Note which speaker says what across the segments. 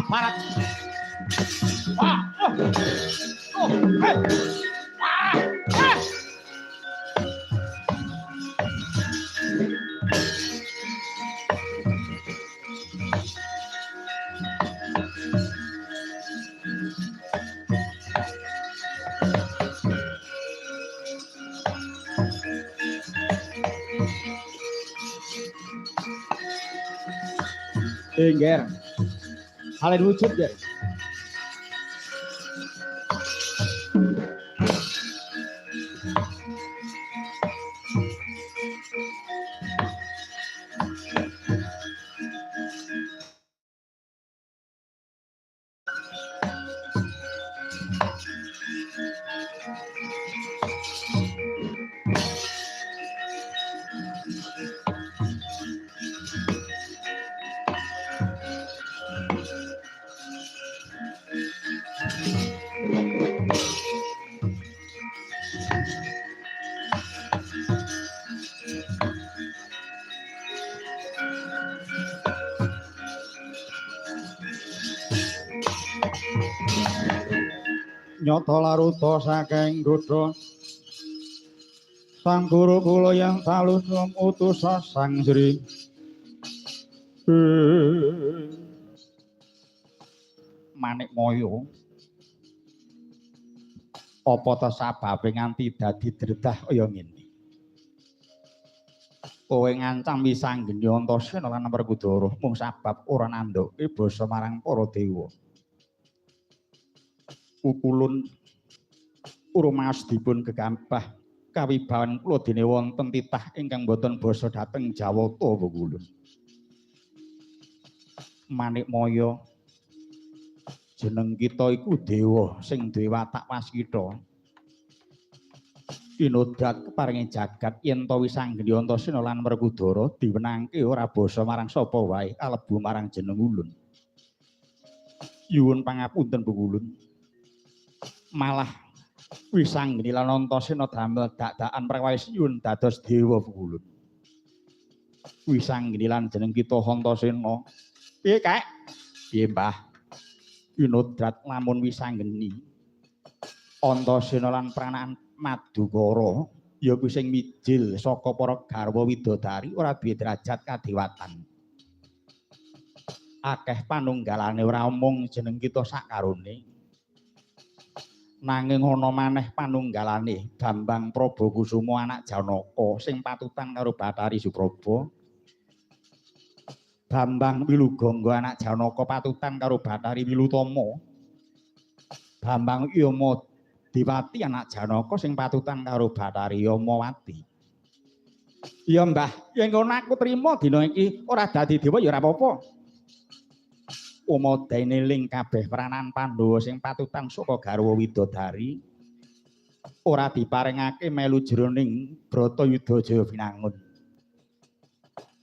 Speaker 1: Barat. Wah, hey. Ger. Halen wujud Ger. Nyata laruta saking godha sang guru kula yang salunung utus sang Sri Manik Moyo apa ta sababe nganti dadi dredah kaya ngene kowe ngancam wisanggeni Antasena lan Werkudara mung sabab ora nandhake basa marang para dewa ukulun urmaos dipun gegambah kawibawan kula dene wonten titah ingkang boten basa dhateng Jawata Wukulun. Manik Maya jeneng kita iku dewa sing duwe watak waskita. Inodrat keparingi jagat yen to wisanggeni Antasena lan Werkudara diwenangke ora basa marang sapa wae kalebu marang jeneng ulun. Nyuwun pangapunten Wukulun. Malah wisanggeni lan Antasena damel dak-dakan prawais nyuwun dados dewa Wukulun. Wisanggeni lan jeneng kita Antasena. Piye, Kak? Piye, Mbah? Inodrat lamun wisanggeni Antasena lan pranaan Madukara ya kuwi sing mijil saka para garwa widodari ora duwe derajat kadewatan. Akeh panunggalane ora mung jeneng kita sakarone. Nanging ana maneh panunggalane Bambang Prabakusuma anak Janaka sing patutan karo Bathari Supraba. Bambang Wilugangga anak Janaka patutan karo Bathari Wilutama. Bambang Yama Dewati anak Janaka sing patutan karo Bathari Yamawati. Ya Mbah, yen ngono aku trima dina iki ora dadi dewa ya ora apa-apa. Umadane ling kabeh peranan Pandhawa sing patutan saka garwa widodari ora diparingake melu jroning Bratayuda Jaya Pinangun.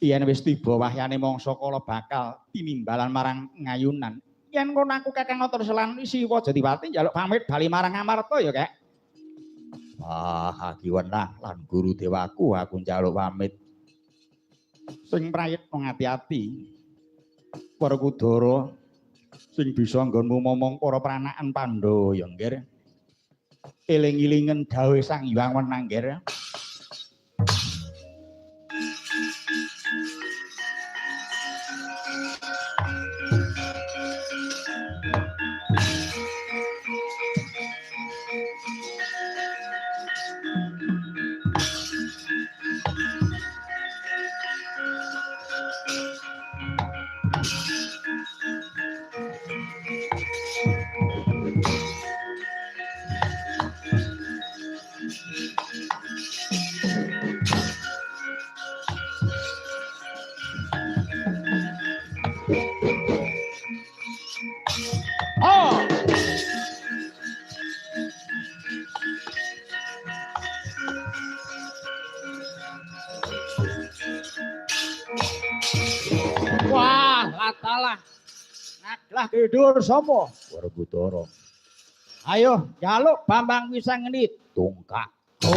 Speaker 1: Yen wis tiba wahyane mangsa kala bakal tinimbalan marang ngayunan. Yen ngono aku Kakang Antasena lan Siwa Jatiwati njaluk pamit bali marang Amarta ya, Kak. Wah, adiwenang lan guru dewaku aku njaluk pamit. Sing prayitna ngati-ati. Werkudara sing bisa nggonmu momong para pranakan Pandhawa ya, Nggir. Eling-elingen dawuh Sang Hyang Wenang, Nggir. Tidur sapa? Werkudara. Ayo, njaluk Bambang Wisanggeni tungkak. Oh.